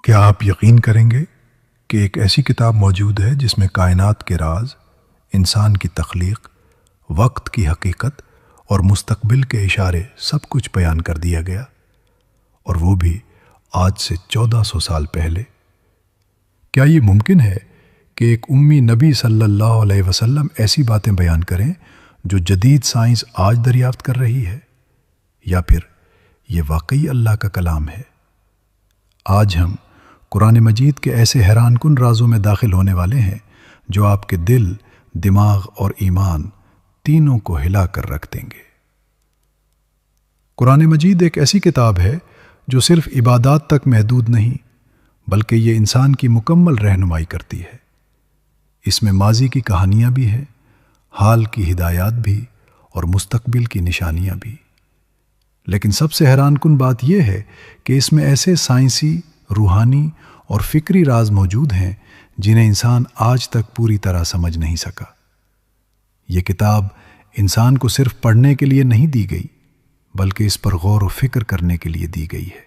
کیا آپ یقین کریں گے کہ ایک ایسی کتاب موجود ہے جس میں کائنات کے راز، انسان کی تخلیق، وقت کی حقیقت اور مستقبل کے اشارے سب کچھ بیان کر دیا گیا، اور وہ بھی آج سے 1400 سال پہلے؟ کیا یہ ممکن ہے کہ ایک امی نبی صلی اللہ علیہ وسلم ایسی باتیں بیان کریں جو جدید سائنس آج دریافت کر رہی ہے؟ یا پھر یہ واقعی اللہ کا کلام ہے؟ آج ہم قرآن مجید کے ایسے حیران کن رازوں میں داخل ہونے والے ہیں جو آپ کے دل، دماغ اور ایمان تینوں کو ہلا کر رکھ دیں گے۔ قرآن مجید ایک ایسی کتاب ہے جو صرف عبادات تک محدود نہیں، بلکہ یہ انسان کی مکمل رہنمائی کرتی ہے۔ اس میں ماضی کی کہانیاں بھی ہیں، حال کی ہدایات بھی، اور مستقبل کی نشانیاں بھی۔ لیکن سب سے حیران کن بات یہ ہے کہ اس میں ایسے سائنسی، روحانی اور فکری راز موجود ہیں جنہیں انسان آج تک پوری طرح سمجھ نہیں سکا۔ یہ کتاب انسان کو صرف پڑھنے کے لیے نہیں دی گئی، بلکہ اس پر غور و فکر کرنے کے لیے دی گئی ہے۔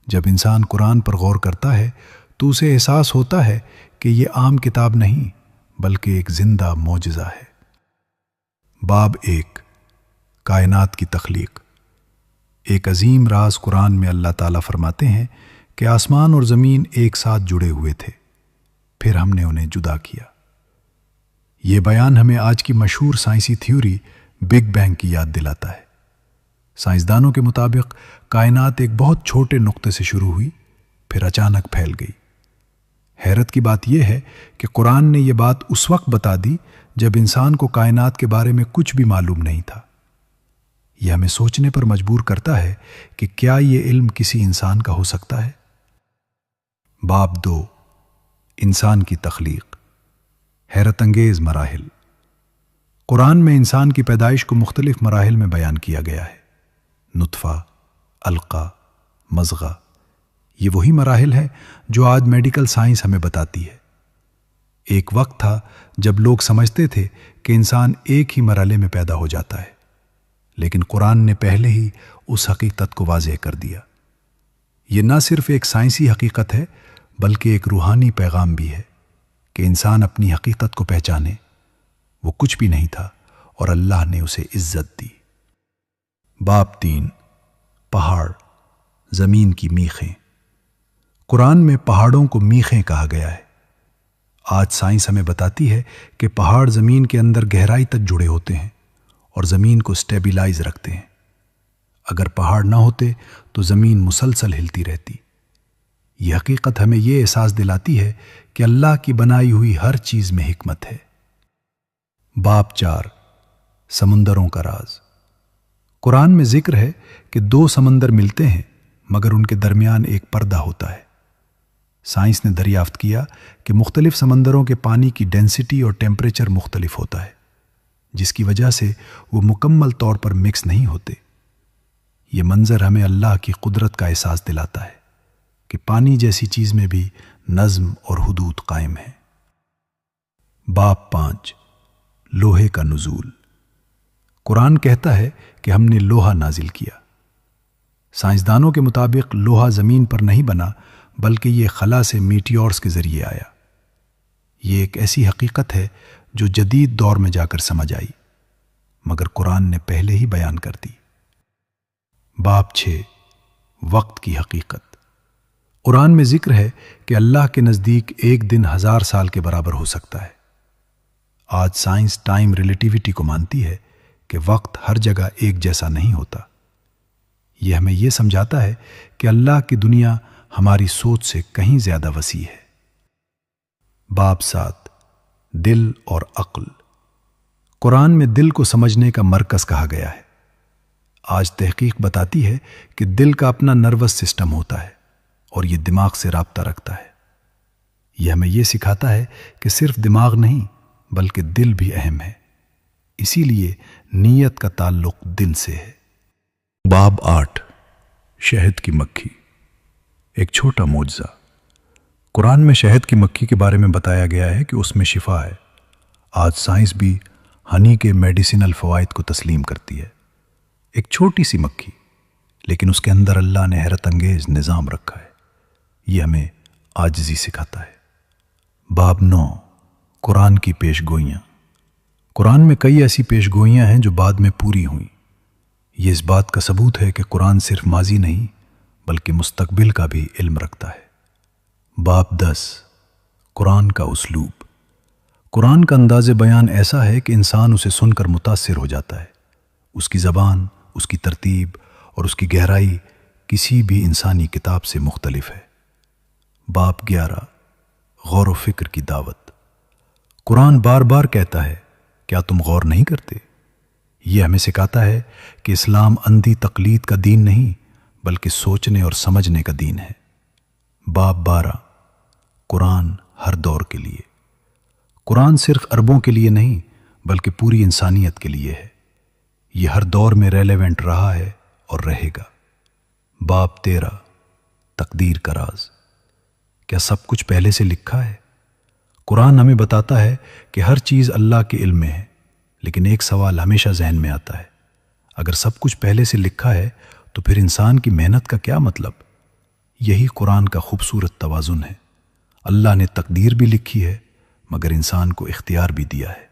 جب انسان قرآن پر غور کرتا ہے تو اسے احساس ہوتا ہے کہ یہ عام کتاب نہیں، بلکہ ایک زندہ معجزہ ہے۔ باب 1، کائنات کی تخلیق۔ ایک عظیم راز قرآن میں اللہ تعالیٰ فرماتے ہیں کہ آسمان اور زمین ایک ساتھ جڑے ہوئے تھے، پھر ہم نے انہیں جدا کیا۔ یہ بیان ہمیں آج کی مشہور سائنسی تھیوری بگ بینگ کی یاد دلاتا ہے۔ سائنسدانوں کے مطابق کائنات ایک بہت چھوٹے نقطے سے شروع ہوئی، پھر اچانک پھیل گئی۔ حیرت کی بات یہ ہے کہ قرآن نے یہ بات اس وقت بتا دی جب انسان کو کائنات کے بارے میں کچھ بھی معلوم نہیں تھا۔ یہ ہمیں سوچنے پر مجبور کرتا ہے کہ کیا یہ علم کسی انسان کا ہو سکتا ہے؟ باب 2، انسان کی تخلیق۔ حیرت انگیز مراحل۔ قرآن میں انسان کی پیدائش کو مختلف مراحل میں بیان کیا گیا ہے۔ نطفہ، علقہ، مضغہ، یہ وہی مراحل ہیں جو آج میڈیکل سائنس ہمیں بتاتی ہے۔ ایک وقت تھا جب لوگ سمجھتے تھے کہ انسان ایک ہی مرحلے میں پیدا ہو جاتا ہے، لیکن قرآن نے پہلے ہی اس حقیقت کو واضح کر دیا۔ یہ نہ صرف ایک سائنسی حقیقت ہے، بلکہ ایک روحانی پیغام بھی ہے کہ انسان اپنی حقیقت کو پہچانے۔ وہ کچھ بھی نہیں تھا اور اللہ نے اسے عزت دی۔ باب 3، پہاڑ، زمین کی میخیں۔ قرآن میں پہاڑوں کو میخیں کہا گیا ہے۔ آج سائنس ہمیں بتاتی ہے کہ پہاڑ زمین کے اندر گہرائی تک جڑے ہوتے ہیں اور زمین کو سٹیبلائز رکھتے ہیں۔ اگر پہاڑ نہ ہوتے تو زمین مسلسل ہلتی رہتی۔ یہ حقیقت ہمیں یہ احساس دلاتی ہے کہ اللہ کی بنائی ہوئی ہر چیز میں حکمت ہے۔ باب 4، سمندروں کا راز۔ قرآن میں ذکر ہے کہ 2 سمندر ملتے ہیں مگر ان کے درمیان ایک پردہ ہوتا ہے۔ سائنس نے دریافت کیا کہ مختلف سمندروں کے پانی کی ڈینسٹی اور ٹیمپریچر مختلف ہوتا ہے، جس کی وجہ سے وہ مکمل طور پر مکس نہیں ہوتے۔ یہ منظر ہمیں اللہ کی قدرت کا احساس دلاتا ہے کہ پانی جیسی چیز میں بھی نظم اور حدود قائم ہیں۔ باب 5، لوہے کا نزول۔ قرآن کہتا ہے کہ ہم نے لوہا نازل کیا۔ سائنسدانوں کے مطابق لوہا زمین پر نہیں بنا، بلکہ یہ خلا سے میٹیورز کے ذریعے آیا۔ یہ ایک ایسی حقیقت ہے جو جدید دور میں جا کر سمجھ آئی، مگر قرآن نے پہلے ہی بیان کر دی۔ باب 6، وقت کی حقیقت۔ قرآن میں ذکر ہے کہ اللہ کے نزدیک ایک دن 1000 سال کے برابر ہو سکتا ہے۔ آج سائنس ٹائم ریلیٹیوٹی کو مانتی ہے کہ وقت ہر جگہ ایک جیسا نہیں ہوتا۔ یہ ہمیں یہ سمجھاتا ہے کہ اللہ کی دنیا ہماری سوچ سے کہیں زیادہ وسیع ہے۔ باب 7، دل اور عقل۔ قرآن میں دل کو سمجھنے کا مرکز کہا گیا ہے۔ آج تحقیق بتاتی ہے کہ دل کا اپنا نروس سسٹم ہوتا ہے اور یہ دماغ سے رابطہ رکھتا ہے۔ یہ ہمیں یہ سکھاتا ہے کہ صرف دماغ نہیں بلکہ دل بھی اہم ہے، اسی لیے نیت کا تعلق دل سے ہے۔ باب 8، شہد کی مکھی، ایک چھوٹا معجزہ۔ قرآن میں شہد کی مکھی کے بارے میں بتایا گیا ہے کہ اس میں شفا ہے۔ آج سائنس بھی ہنی کے میڈیسنل فوائد کو تسلیم کرتی ہے۔ ایک چھوٹی سی مکھی، لیکن اس کے اندر اللہ نے حیرت انگیز نظام رکھا ہے۔ یہ ہمیں عاجزی سکھاتا ہے۔ باب 9، قرآن کی پیش گوئیاں۔ قرآن میں کئی ایسی پیش گوئیاں ہیں جو بعد میں پوری ہوئیں۔ یہ اس بات کا ثبوت ہے کہ قرآن صرف ماضی نہیں بلکہ مستقبل کا بھی علم رکھتا ہے۔ باب 10، قرآن کا اسلوب۔ قرآن کا انداز بیان ایسا ہے کہ انسان اسے سن کر متاثر ہو جاتا ہے۔ اس کی زبان، اس کی ترتیب اور اس کی گہرائی کسی بھی انسانی کتاب سے مختلف ہے۔ باب 11، غور و فکر کی دعوت۔ قرآن بار بار کہتا ہے، کیا تم غور نہیں کرتے؟ یہ ہمیں سکھاتا ہے کہ اسلام اندھی تقلید کا دین نہیں بلکہ سوچنے اور سمجھنے کا دین ہے۔ باب 12، قرآن ہر دور کے لیے۔ قرآن صرف عربوں کے لیے نہیں بلکہ پوری انسانیت کے لیے ہے۔ یہ ہر دور میں ریلیونٹ رہا ہے اور رہے گا۔ باب 13، تقدیر کا راز۔ کیا سب کچھ پہلے سے لکھا ہے؟ قرآن ہمیں بتاتا ہے کہ ہر چیز اللہ کے علم میں ہے، لیکن ایک سوال ہمیشہ ذہن میں آتا ہے، اگر سب کچھ پہلے سے لکھا ہے تو پھر انسان کی محنت کا کیا مطلب؟ یہی قرآن کا خوبصورت توازن ہے۔ اللہ نے تقدیر بھی لکھی ہے مگر انسان کو اختیار بھی دیا ہے۔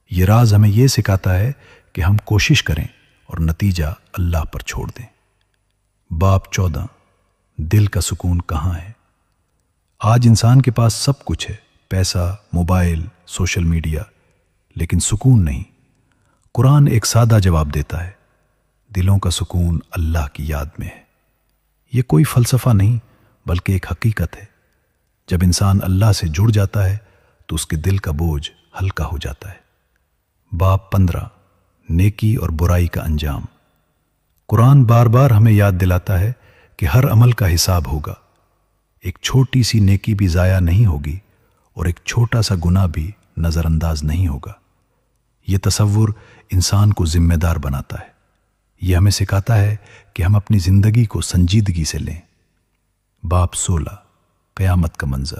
یہ راز ہمیں یہ سکھاتا ہے کہ ہم کوشش کریں اور نتیجہ اللہ پر چھوڑ دیں۔ باب 14، دل کا سکون کہاں ہے؟ آج انسان کے پاس سب کچھ ہے، پیسہ، موبائل، سوشل میڈیا، لیکن سکون نہیں۔ قرآن ایک سادہ جواب دیتا ہے، دلوں کا سکون اللہ کی یاد میں ہے۔ یہ کوئی فلسفہ نہیں بلکہ ایک حقیقت ہے۔ جب انسان اللہ سے جڑ جاتا ہے تو اس کے دل کا بوجھ ہلکا ہو جاتا ہے۔ باب 15، نیکی اور برائی کا انجام۔ قرآن بار بار ہمیں یاد دلاتا ہے کہ ہر عمل کا حساب ہوگا۔ ایک چھوٹی سی نیکی بھی ضائع نہیں ہوگی اور ایک چھوٹا سا گناہ بھی نظر انداز نہیں ہوگا۔ یہ تصور انسان کو ذمہ دار بناتا ہے۔ یہ ہمیں سکھاتا ہے کہ ہم اپنی زندگی کو سنجیدگی سے لیں۔ باب 16، قیامت کا منظر۔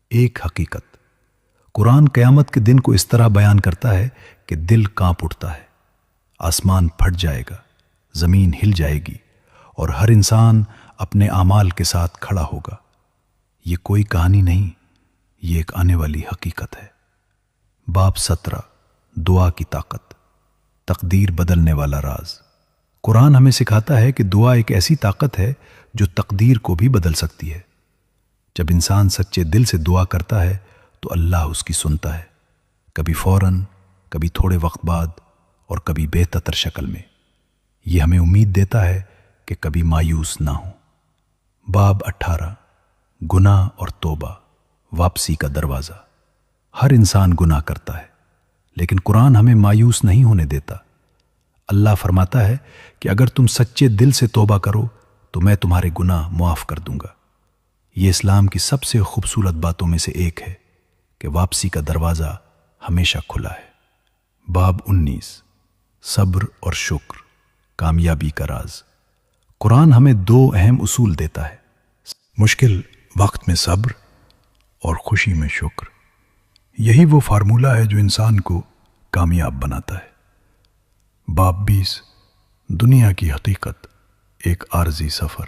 ایک حقیقت، قرآن قیامت کے دن کو اس طرح بیان کرتا ہے کہ دل کانپ اٹھتا ہے۔ آسمان پھٹ جائے گا، زمین ہل جائے گی اور ہر انسان اپنے اعمال کے ساتھ کھڑا ہوگا۔ یہ کوئی کہانی نہیں، یہ ایک آنے والی حقیقت ہے۔ باب 17، دعا کی طاقت۔ تقدیر بدلنے والا راز۔ قرآن ہمیں سکھاتا ہے کہ دعا ایک ایسی طاقت ہے جو تقدیر کو بھی بدل سکتی ہے۔ جب انسان سچے دل سے دعا کرتا ہے تو اللہ اس کی سنتا ہے، کبھی فوراً، کبھی تھوڑے وقت بعد اور کبھی بہتر شکل میں۔ یہ ہمیں امید دیتا ہے کہ کبھی مایوس نہ ہوں۔ باب 18، گناہ اور توبہ، واپسی کا دروازہ۔ ہر انسان گناہ کرتا ہے لیکن قرآن ہمیں مایوس نہیں ہونے دیتا۔ اللہ فرماتا ہے کہ اگر تم سچے دل سے توبہ کرو تو میں تمہارے گناہ معاف کر دوں گا۔ یہ اسلام کی سب سے خوبصورت باتوں میں سے ایک ہے کہ واپسی کا دروازہ ہمیشہ کھلا ہے۔ باب 19، صبر اور شکر، کامیابی کا راز۔ قرآن ہمیں دو اہم اصول دیتا ہے، مشکل وقت میں صبر اور خوشی میں شکر۔ یہی وہ فارمولہ ہے جو انسان کو کامیاب بناتا ہے۔ باب 20، دنیا کی حقیقت، ایک عارضی سفر۔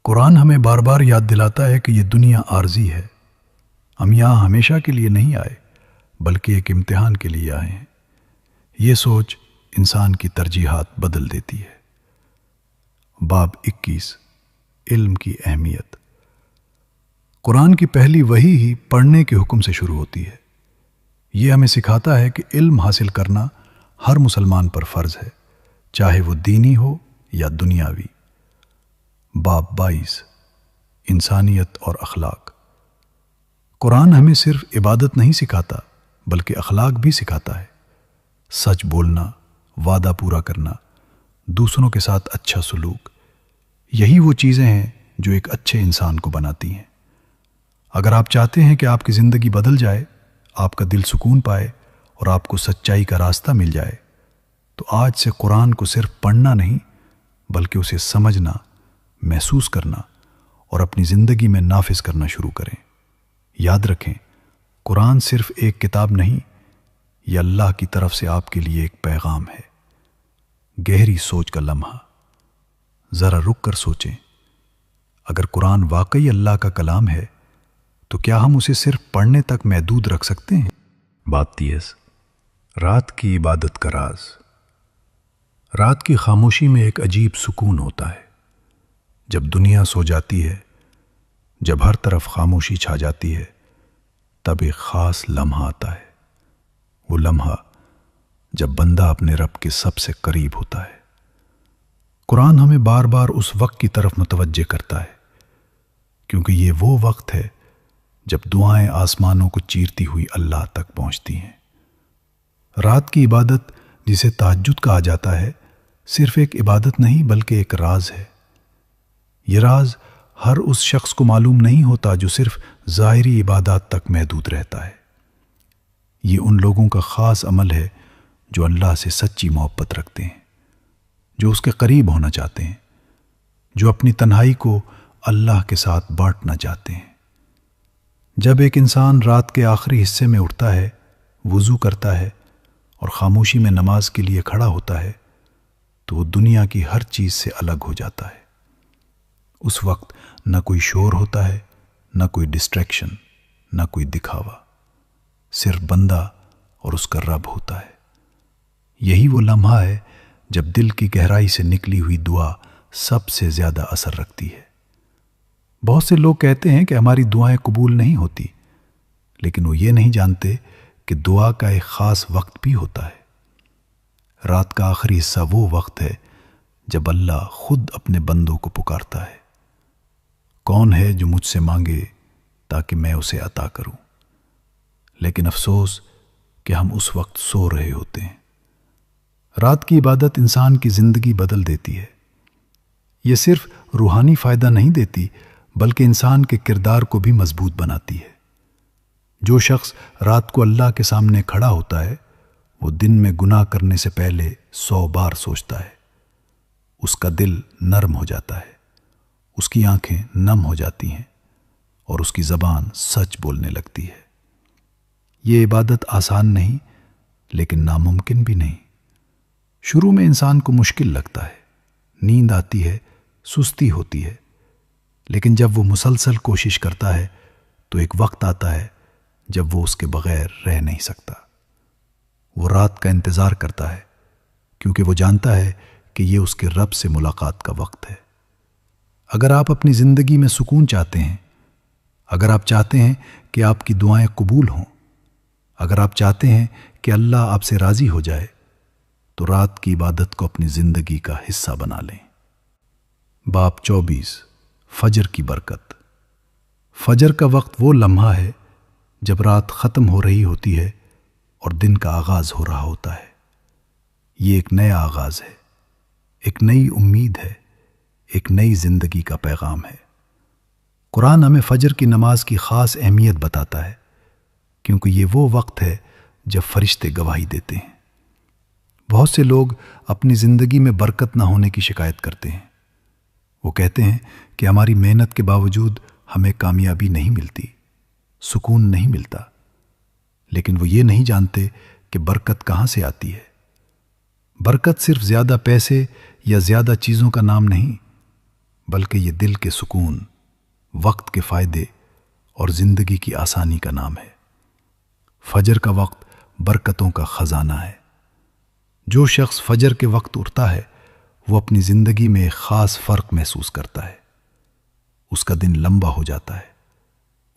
قرآن ہمیں بار بار یاد دلاتا ہے کہ یہ دنیا عارضی ہے۔ ہم یہاں ہمیشہ کے لیے نہیں آئے بلکہ ایک امتحان کے لیے آئے ہیں۔ یہ سوچ انسان کی ترجیحات بدل دیتی ہے۔ باب 21، علم کی اہمیت۔ قرآن کی پہلی وحی ہی پڑھنے کے حکم سے شروع ہوتی ہے۔ یہ ہمیں سکھاتا ہے کہ علم حاصل کرنا ہر مسلمان پر فرض ہے، چاہے وہ دینی ہو یا دنیاوی۔ باب 22، انسانیت اور اخلاق۔ قرآن ہمیں صرف عبادت نہیں سکھاتا بلکہ اخلاق بھی سکھاتا ہے۔ سچ بولنا، وعدہ پورا کرنا، دوسروں کے ساتھ اچھا سلوک، یہی وہ چیزیں ہیں جو ایک اچھے انسان کو بناتی ہیں۔ اگر آپ چاہتے ہیں کہ آپ کی زندگی بدل جائے، آپ کا دل سکون پائے اور آپ کو سچائی کا راستہ مل جائے، تو آج سے قرآن کو صرف پڑھنا نہیں بلکہ اسے سمجھنا، محسوس کرنا اور اپنی زندگی میں نافذ کرنا شروع کریں۔ یاد رکھیں، قرآن صرف ایک کتاب نہیں، یہ اللہ کی طرف سے آپ کے لیے ایک پیغام ہے۔ گہری سوچ کا لمحہ، ذرا رک کر سوچیں، اگر قرآن واقعی اللہ کا کلام ہے تو کیا ہم اسے صرف پڑھنے تک محدود رکھ سکتے ہیں؟ بات 30 رات کی عبادت کا راز۔ رات کی خاموشی میں ایک عجیب سکون ہوتا ہے۔ جب دنیا سو جاتی ہے، جب ہر طرف خاموشی چھا جاتی ہے، تب ایک خاص لمحہ آتا ہے۔ وہ لمحہ جب بندہ اپنے رب کے سب سے قریب ہوتا ہے۔ قرآن ہمیں بار بار اس وقت کی طرف متوجہ کرتا ہے، کیونکہ یہ وہ وقت ہے جب دعائیں آسمانوں کو چیرتی ہوئی اللہ تک پہنچتی ہیں۔ رات کی عبادت، جسے تہجد کہا جاتا ہے، صرف ایک عبادت نہیں بلکہ ایک راز ہے۔ یہ راز ہر اس شخص کو معلوم نہیں ہوتا جو صرف ظاہری عبادات تک محدود رہتا ہے۔ یہ ان لوگوں کا خاص عمل ہے جو اللہ سے سچی محبت رکھتے ہیں، جو اس کے قریب ہونا چاہتے ہیں، جو اپنی تنہائی کو اللہ کے ساتھ بانٹنا چاہتے ہیں۔ جب ایک انسان رات کے آخری حصے میں اٹھتا ہے، وضو کرتا ہے اور خاموشی میں نماز کے لیے کھڑا ہوتا ہے تو وہ دنیا کی ہر چیز سے الگ ہو جاتا ہے۔ اس وقت نہ کوئی شور ہوتا ہے، نہ کوئی ڈسٹریکشن، نہ کوئی دکھاوا، صرف بندہ اور اس کا رب ہوتا ہے۔ یہی وہ لمحہ ہے جب دل کی گہرائی سے نکلی ہوئی دعا سب سے زیادہ اثر رکھتی ہے۔ بہت سے لوگ کہتے ہیں کہ ہماری دعائیں قبول نہیں ہوتی، لیکن وہ یہ نہیں جانتے کہ دعا کا ایک خاص وقت بھی ہوتا ہے۔ رات کا آخری حصہ وہ وقت ہے جب اللہ خود اپنے بندوں کو پکارتا ہے، کون ہے جو مجھ سے مانگے تاکہ میں اسے عطا کروں؟ لیکن افسوس کہ ہم اس وقت سو رہے ہوتے ہیں۔ رات کی عبادت انسان کی زندگی بدل دیتی ہے۔ یہ صرف روحانی فائدہ نہیں دیتی بلکہ انسان کے کردار کو بھی مضبوط بناتی ہے۔ جو شخص رات کو اللہ کے سامنے کھڑا ہوتا ہے وہ دن میں گناہ کرنے سے پہلے 100 بار سوچتا ہے۔ اس کا دل نرم ہو جاتا ہے، اس کی آنکھیں نم ہو جاتی ہیں اور اس کی زبان سچ بولنے لگتی ہے۔ یہ عبادت آسان نہیں لیکن ناممکن بھی نہیں۔ شروع میں انسان کو مشکل لگتا ہے، نیند آتی ہے، سستی ہوتی ہے، لیکن جب وہ مسلسل کوشش کرتا ہے تو ایک وقت آتا ہے جب وہ اس کے بغیر رہ نہیں سکتا۔ وہ رات کا انتظار کرتا ہے کیونکہ وہ جانتا ہے کہ یہ اس کے رب سے ملاقات کا وقت ہے۔ اگر آپ اپنی زندگی میں سکون چاہتے ہیں، اگر آپ چاہتے ہیں کہ آپ کی دعائیں قبول ہوں، اگر آپ چاہتے ہیں کہ اللہ آپ سے راضی ہو جائے، تو رات کی عبادت کو اپنی زندگی کا حصہ بنا لیں۔ باب 24 فجر کی برکت۔ فجر کا وقت وہ لمحہ ہے جب رات ختم ہو رہی ہوتی ہے اور دن کا آغاز ہو رہا ہوتا ہے۔ یہ ایک نیا آغاز ہے، ایک نئی امید ہے، ایک نئی زندگی کا پیغام ہے۔ قرآن ہمیں فجر کی نماز کی خاص اہمیت بتاتا ہے کیونکہ یہ وہ وقت ہے جب فرشتے گواہی دیتے ہیں۔ بہت سے لوگ اپنی زندگی میں برکت نہ ہونے کی شکایت کرتے ہیں۔ وہ کہتے ہیں کہ ہماری محنت کے باوجود ہمیں کامیابی نہیں ملتی، سکون نہیں ملتا، لیکن وہ یہ نہیں جانتے کہ برکت کہاں سے آتی ہے۔ برکت صرف زیادہ پیسے یا زیادہ چیزوں کا نام نہیں، بلکہ یہ دل کے سکون، وقت کے فائدے اور زندگی کی آسانی کا نام ہے۔ فجر کا وقت برکتوں کا خزانہ ہے۔ جو شخص فجر کے وقت اٹھتا ہے وہ اپنی زندگی میں ایک خاص فرق محسوس کرتا ہے۔ اس کا دن لمبا ہو جاتا ہے،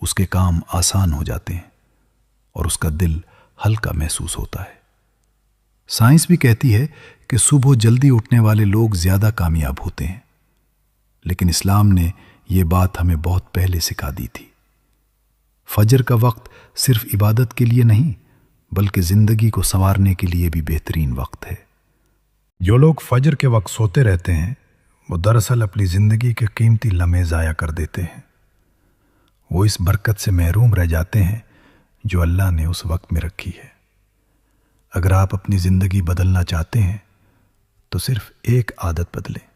اس کے کام آسان ہو جاتے ہیں اور اس کا دل ہلکا محسوس ہوتا ہے۔ سائنس بھی کہتی ہے کہ صبح جلدی اٹھنے والے لوگ زیادہ کامیاب ہوتے ہیں، لیکن اسلام نے یہ بات ہمیں بہت پہلے سکھا دی تھی۔ فجر کا وقت صرف عبادت کے لیے نہیں بلکہ زندگی کو سنوارنے کے لیے بھی بہترین وقت ہے۔ جو لوگ فجر کے وقت سوتے رہتے ہیں وہ دراصل اپنی زندگی کے قیمتی لمحے ضائع کر دیتے ہیں۔ وہ اس برکت سے محروم رہ جاتے ہیں جو اللہ نے اس وقت میں رکھی ہے۔ اگر آپ اپنی زندگی بدلنا چاہتے ہیں تو صرف ایک عادت بدلیں،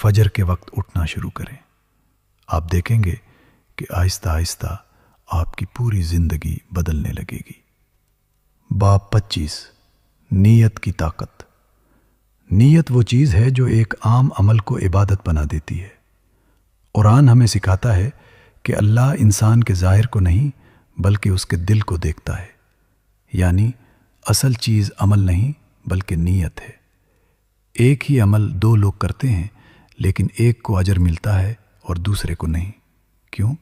فجر کے وقت اٹھنا شروع کریں۔ آپ دیکھیں گے کہ آہستہ آہستہ آپ کی پوری زندگی بدلنے لگے گی۔ باب 25 نیت کی طاقت۔ نیت وہ چیز ہے جو ایک عام عمل کو عبادت بنا دیتی ہے قرآن ہمیں سکھاتا ہے کہ اللہ انسان کے ظاہر کو نہیں بلکہ اس کے دل کو دیکھتا ہے، یعنی اصل چیز عمل نہیں بلکہ نیت ہے۔ ایک ہی عمل دو لوگ کرتے ہیں لیکن ایک کو اجر ملتا ہے اور دوسرے کو نہیں۔ کیوں؟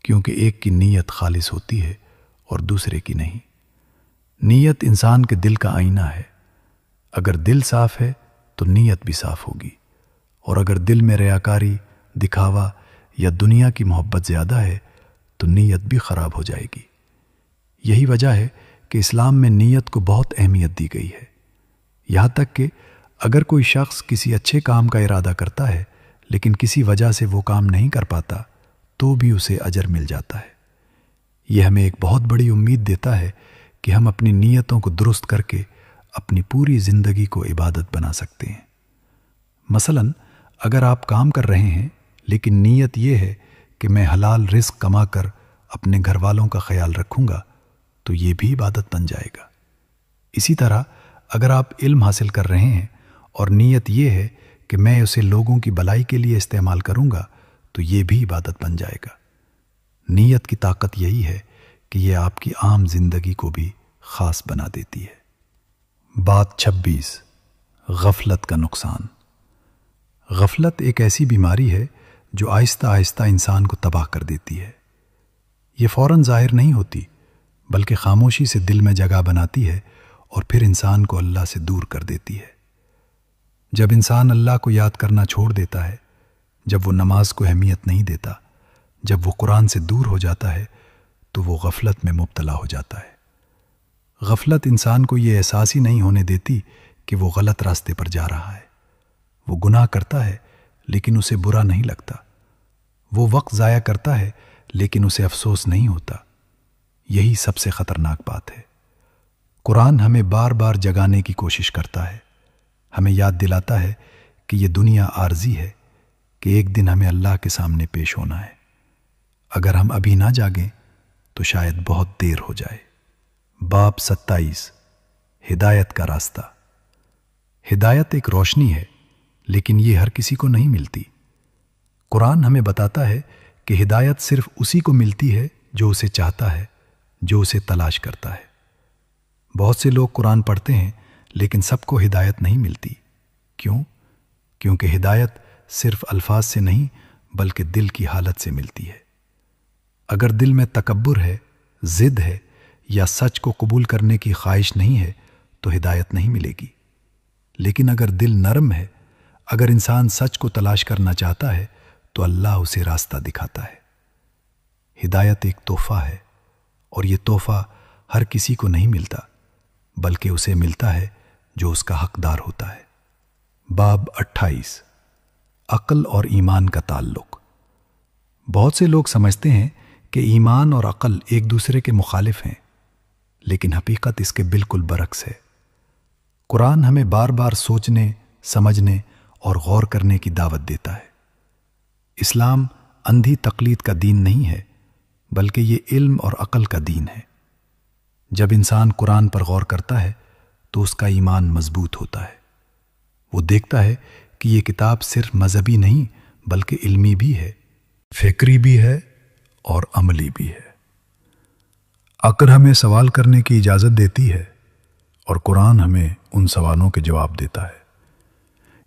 کیونکہ ایک کی نیت خالص ہوتی ہے اور دوسرے کی نہیں۔ نیت انسان کے دل کا آئینہ ہے۔ اگر دل صاف ہے تو نیت بھی صاف ہوگی، اور اگر دل میں ریاکاری، دکھاوا یا دنیا کی محبت زیادہ ہے تو نیت بھی خراب ہو جائے گی۔ یہی وجہ ہے کہ اسلام میں نیت کو بہت اہمیت دی گئی ہے، یہاں تک کہ اگر کوئی شخص کسی اچھے کام کا ارادہ کرتا ہے لیکن کسی وجہ سے وہ کام نہیں کر پاتا تو بھی اسے اجر مل جاتا ہے۔ یہ ہمیں ایک بہت بڑی امید دیتا ہے کہ ہم اپنی نیتوں کو درست کر کے اپنی پوری زندگی کو عبادت بنا سکتے ہیں۔ مثلا اگر آپ کام کر رہے ہیں لیکن نیت یہ ہے کہ میں حلال رزق کما کر اپنے گھر والوں کا خیال رکھوں گا تو یہ بھی عبادت بن جائے گا۔ اسی طرح اگر آپ علم حاصل کر رہے ہیں اور نیت یہ ہے کہ میں اسے لوگوں کی بھلائی کے لیے استعمال کروں گا تو یہ بھی عبادت بن جائے گا۔ نیت کی طاقت یہی ہے کہ یہ آپ کی عام زندگی کو بھی خاص بنا دیتی ہے۔ بات 26، غفلت کا نقصان۔ غفلت ایک ایسی بیماری ہے جو آہستہ آہستہ انسان کو تباہ کر دیتی ہے۔ یہ فوراً ظاہر نہیں ہوتی بلکہ خاموشی سے دل میں جگہ بناتی ہے اور پھر انسان کو اللہ سے دور کر دیتی ہے۔ جب انسان اللہ کو یاد کرنا چھوڑ دیتا ہے، جب وہ نماز کو اہمیت نہیں دیتا، جب وہ قرآن سے دور ہو جاتا ہے تو وہ غفلت میں مبتلا ہو جاتا ہے۔ غفلت انسان کو یہ احساس ہی نہیں ہونے دیتی کہ وہ غلط راستے پر جا رہا ہے۔ وہ گناہ کرتا ہے لیکن اسے برا نہیں لگتا، وہ وقت ضائع کرتا ہے لیکن اسے افسوس نہیں ہوتا۔ یہی سب سے خطرناک بات ہے۔ قرآن ہمیں بار بار جگانے کی کوشش کرتا ہے، ہمیں یاد دلاتا ہے کہ یہ دنیا عارضی ہے، کہ ایک دن ہمیں اللہ کے سامنے پیش ہونا ہے۔ اگر ہم ابھی نہ جاگیں تو شاید بہت دیر ہو جائے۔ باب 27، ہدایت کا راستہ۔ ہدایت ایک روشنی ہے لیکن یہ ہر کسی کو نہیں ملتی۔ قرآن ہمیں بتاتا ہے کہ ہدایت صرف اسی کو ملتی ہے جو اسے چاہتا ہے، جو اسے تلاش کرتا ہے۔ بہت سے لوگ قرآن پڑھتے ہیں لیکن سب کو ہدایت نہیں ملتی۔ کیوں؟ کیونکہ ہدایت صرف الفاظ سے نہیں بلکہ دل کی حالت سے ملتی ہے۔ اگر دل میں تکبر ہے، ضد ہے یا سچ کو قبول کرنے کی خواہش نہیں ہے تو ہدایت نہیں ملے گی۔ لیکن اگر دل نرم ہے، اگر انسان سچ کو تلاش کرنا چاہتا ہے تو اللہ اسے راستہ دکھاتا ہے۔ ہدایت ایک تحفہ ہے اور یہ تحفہ ہر کسی کو نہیں ملتا بلکہ اسے ملتا ہے جو اس کا حقدار ہوتا ہے۔ باب 28، عقل اور ایمان کا تعلق۔ بہت سے لوگ سمجھتے ہیں کہ ایمان اور عقل ایک دوسرے کے مخالف ہیں، لیکن حقیقت اس کے بالکل برعکس ہے۔ قرآن ہمیں بار بار سوچنے، سمجھنے اور غور کرنے کی دعوت دیتا ہے۔ اسلام اندھی تقلید کا دین نہیں ہے بلکہ یہ علم اور عقل کا دین ہے۔ جب انسان قرآن پر غور کرتا ہے تو اس کا ایمان مضبوط ہوتا ہے۔ وہ دیکھتا ہے کہ یہ کتاب صرف مذہبی نہیں بلکہ علمی بھی ہے، فکری بھی ہے اور عملی بھی ہے۔ عقل ہمیں سوال کرنے کی اجازت دیتی ہے اور قرآن ہمیں ان سوالوں کے جواب دیتا ہے۔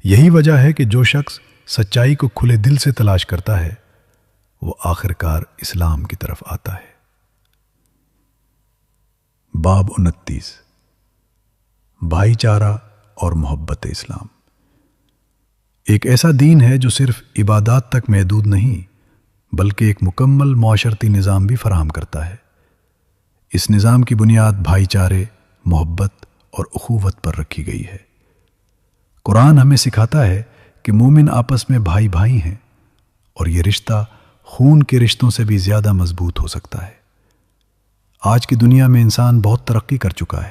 یہی وجہ ہے کہ جو شخص سچائی کو کھلے دل سے تلاش کرتا ہے وہ آخرکار اسلام کی طرف آتا ہے۔ باب 29، بھائی چارہ اور محبت اسلام۔ ایک ایسا دین ہے جو صرف عبادات تک محدود نہیں بلکہ ایک مکمل معاشرتی نظام بھی فراہم کرتا ہے۔ اس نظام کی بنیاد بھائی چارے، محبت اور اخوت پر رکھی گئی ہے۔ قرآن ہمیں سکھاتا ہے کہ مومن آپس میں بھائی بھائی ہیں اور یہ رشتہ خون کے رشتوں سے بھی زیادہ مضبوط ہو سکتا ہے۔ آج کی دنیا میں انسان بہت ترقی کر چکا ہے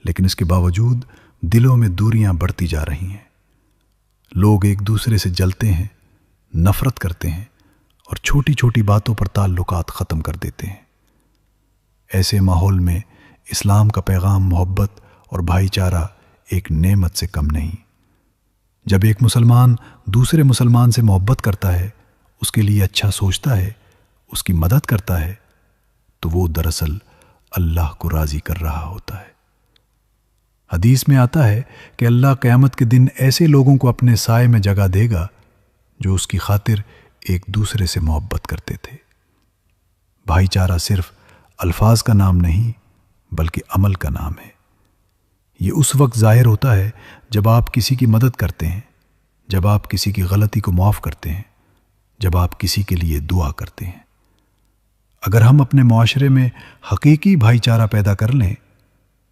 لیکن اس کے باوجود دلوں میں دوریاں بڑھتی جا رہی ہیں۔ لوگ ایک دوسرے سے جلتے ہیں، نفرت کرتے ہیں اور چھوٹی چھوٹی باتوں پر تعلقات ختم کر دیتے ہیں۔ ایسے ماحول میں اسلام کا پیغام محبت اور بھائی چارہ ایک نعمت سے کم نہیں۔ جب ایک مسلمان دوسرے مسلمان سے محبت کرتا ہے اس کے لیے اچھا سوچتا ہے، اس کی مدد کرتا ہے، تو وہ دراصل اللہ کو راضی کر رہا ہوتا ہے۔ حدیث میں آتا ہے کہ اللہ قیامت کے دن ایسے لوگوں کو اپنے سائے میں جگہ دے گا جو اس کی خاطر ایک دوسرے سے محبت کرتے تھے۔ بھائی چارہ صرف الفاظ کا نام نہیں بلکہ عمل کا نام ہے۔ یہ اس وقت ظاہر ہوتا ہے جب آپ کسی کی مدد کرتے ہیں، جب آپ کسی کی غلطی کو معاف کرتے ہیں، جب آپ کسی کے لیے دعا کرتے ہیں۔ اگر ہم اپنے معاشرے میں حقیقی بھائی چارہ پیدا کر لیں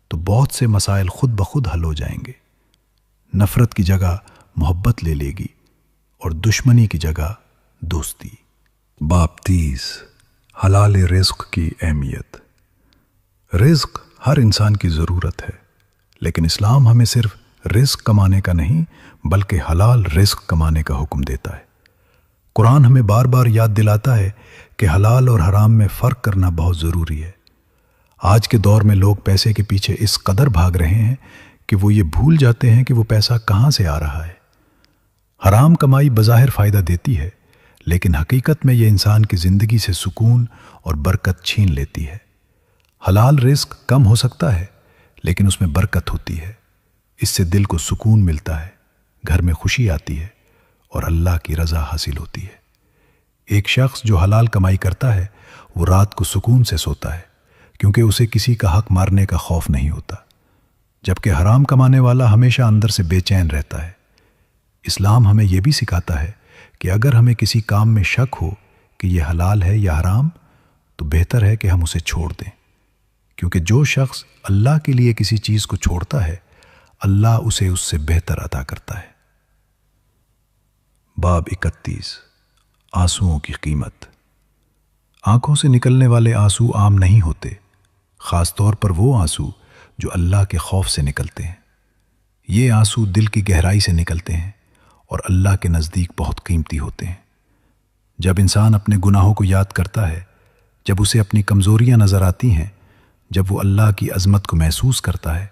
تو بہت سے مسائل خود بخود حل ہو جائیں گے۔ نفرت کی جگہ محبت لے لے گی اور دشمنی کی جگہ دوستی۔ باب 30 حلال رزق کی اہمیت۔ رزق ہر انسان کی ضرورت ہے، لیکن اسلام ہمیں صرف رزق کمانے کا نہیں بلکہ حلال رزق کمانے کا حکم دیتا ہے۔ قرآن ہمیں بار بار یاد دلاتا ہے کہ حلال اور حرام میں فرق کرنا بہت ضروری ہے۔ آج کے دور میں لوگ پیسے کے پیچھے اس قدر بھاگ رہے ہیں کہ وہ یہ بھول جاتے ہیں کہ وہ پیسہ کہاں سے آ رہا ہے۔ حرام کمائی بظاہر فائدہ دیتی ہے، لیکن حقیقت میں یہ انسان کی زندگی سے سکون اور برکت چھین لیتی ہے۔ حلال رزق کم ہو سکتا ہے، لیکن اس میں برکت ہوتی ہے۔ اس سے دل کو سکون ملتا ہے، گھر میں خوشی آتی ہے اور اللہ کی رضا حاصل ہوتی ہے۔ ایک شخص جو حلال کمائی کرتا ہے وہ رات کو سکون سے سوتا ہے، کیونکہ اسے کسی کا حق مارنے کا خوف نہیں ہوتا، جبکہ حرام کمانے والا ہمیشہ اندر سے بے چین رہتا ہے۔ اسلام ہمیں یہ بھی سکھاتا ہے کہ اگر ہمیں کسی کام میں شک ہو کہ یہ حلال ہے یا حرام تو بہتر ہے کہ ہم اسے چھوڑ دیں، کیونکہ جو شخص اللہ کے لیے کسی چیز کو چھوڑتا ہے اللہ اسے اس سے بہتر عطا کرتا ہے۔ باب 31 آنسوؤں کی قیمت۔ آنکھوں سے نکلنے والے آنسو عام نہیں ہوتے، خاص طور پر وہ آنسو جو اللہ کے خوف سے نکلتے ہیں۔ یہ آنسو دل کی گہرائی سے نکلتے ہیں اور اللہ کے نزدیک بہت قیمتی ہوتے ہیں۔ جب انسان اپنے گناہوں کو یاد کرتا ہے، جب اسے اپنی کمزوریاں نظر آتی ہیں، جب وہ اللہ کی عظمت کو محسوس کرتا ہے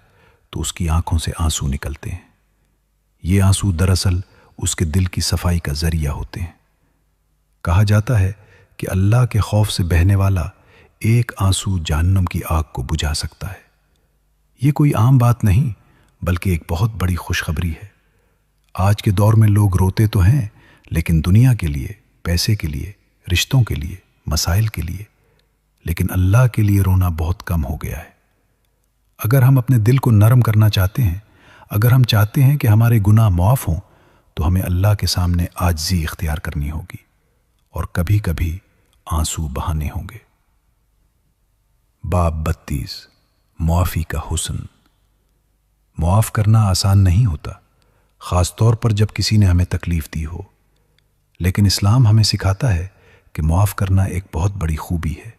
تو اس کی آنکھوں سے آنسو نکلتے ہیں۔ یہ آنسو دراصل اس کے دل کی صفائی کا ذریعہ ہوتے ہیں۔ کہا جاتا ہے کہ اللہ کے خوف سے بہنے والا ایک آنسو جہنم کی آگ کو بجھا سکتا ہے۔ یہ کوئی عام بات نہیں بلکہ ایک بہت بڑی خوشخبری ہے۔ آج کے دور میں لوگ روتے تو ہیں، لیکن دنیا کے لیے، پیسے کے لیے، رشتوں کے لیے، مسائل کے لیے، لیکن اللہ کے لیے رونا بہت کم ہو گیا ہے۔ اگر ہم اپنے دل کو نرم کرنا چاہتے ہیں، اگر ہم چاہتے ہیں کہ ہمارے گناہ معاف ہوں، تو ہمیں اللہ کے سامنے عاجزی اختیار کرنی ہوگی اور کبھی کبھی آنسو بہانے ہوں گے۔ باب 32 معافی کا حسن۔ معاف کرنا آسان نہیں ہوتا، خاص طور پر جب کسی نے ہمیں تکلیف دی ہو، لیکن اسلام ہمیں سکھاتا ہے کہ معاف کرنا ایک بہت بڑی خوبی ہے۔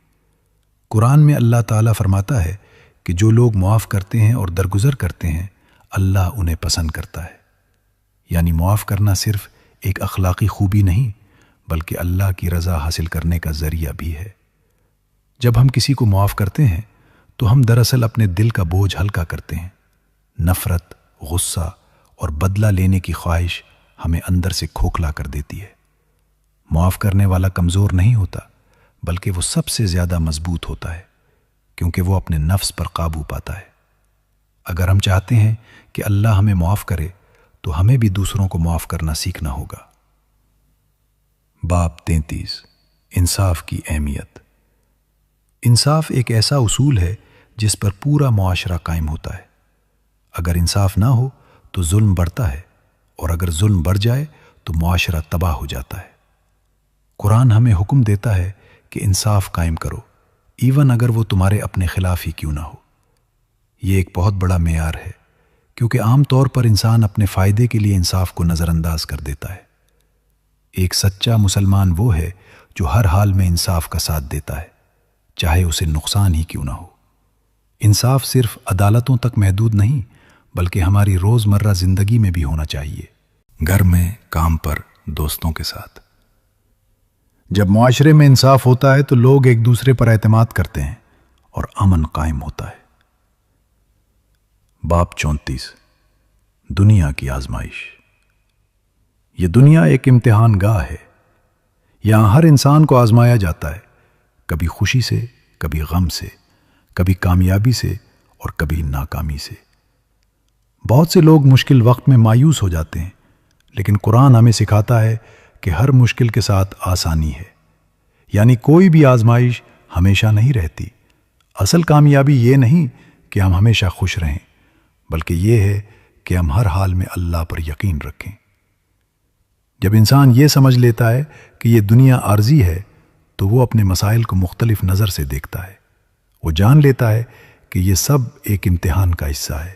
قرآن میں اللہ تعالیٰ فرماتا ہے کہ جو لوگ معاف کرتے ہیں اور درگزر کرتے ہیں اللہ انہیں پسند کرتا ہے۔ یعنی معاف کرنا صرف ایک اخلاقی خوبی نہیں بلکہ اللہ کی رضا حاصل کرنے کا ذریعہ بھی ہے۔ جب ہم کسی کو معاف کرتے ہیں تو ہم دراصل اپنے دل کا بوجھ ہلکا کرتے ہیں۔ نفرت، غصہ اور بدلہ لینے کی خواہش ہمیں اندر سے کھوکھلا کر دیتی ہے۔ معاف کرنے والا کمزور نہیں ہوتا بلکہ وہ سب سے زیادہ مضبوط ہوتا ہے، کیونکہ وہ اپنے نفس پر قابو پاتا ہے۔ اگر ہم چاہتے ہیں کہ اللہ ہمیں معاف کرے تو ہمیں بھی دوسروں کو معاف کرنا سیکھنا ہوگا۔ باب 33 انصاف کی اہمیت۔ انصاف ایک ایسا اصول ہے جس پر پورا معاشرہ قائم ہوتا ہے۔ اگر انصاف نہ ہو تو ظلم بڑھتا ہے، اور اگر ظلم بڑھ جائے تو معاشرہ تباہ ہو جاتا ہے۔ قرآن ہمیں حکم دیتا ہے کہ انصاف قائم کرو، ایون اگر وہ تمہارے اپنے خلاف ہی کیوں نہ ہو۔ یہ ایک بہت بڑا معیار ہے، کیونکہ عام طور پر انسان اپنے فائدے کے لیے انصاف کو نظر انداز کر دیتا ہے۔ ایک سچا مسلمان وہ ہے جو ہر حال میں انصاف کا ساتھ دیتا ہے، چاہے اسے نقصان ہی کیوں نہ ہو۔ انصاف صرف عدالتوں تک محدود نہیں بلکہ ہماری روزمرہ زندگی میں بھی ہونا چاہیے، گھر میں، کام پر، دوستوں کے ساتھ۔ جب معاشرے میں انصاف ہوتا ہے تو لوگ ایک دوسرے پر اعتماد کرتے ہیں اور امن قائم ہوتا ہے۔ باب 34 دنیا کی آزمائش۔ یہ دنیا ایک امتحان گاہ ہے۔ یہاں ہر انسان کو آزمایا جاتا ہے، کبھی خوشی سے، کبھی غم سے، کبھی کامیابی سے اور کبھی ناکامی سے۔ بہت سے لوگ مشکل وقت میں مایوس ہو جاتے ہیں، لیکن قرآن ہمیں سکھاتا ہے کہ ہر مشکل کے ساتھ آسانی ہے، یعنی کوئی بھی آزمائش ہمیشہ نہیں رہتی۔ اصل کامیابی یہ نہیں کہ ہم ہمیشہ خوش رہیں، بلکہ یہ ہے کہ ہم ہر حال میں اللہ پر یقین رکھیں۔ جب انسان یہ سمجھ لیتا ہے کہ یہ دنیا عارضی ہے تو وہ اپنے مسائل کو مختلف نظر سے دیکھتا ہے۔ وہ جان لیتا ہے کہ یہ سب ایک امتحان کا حصہ ہے،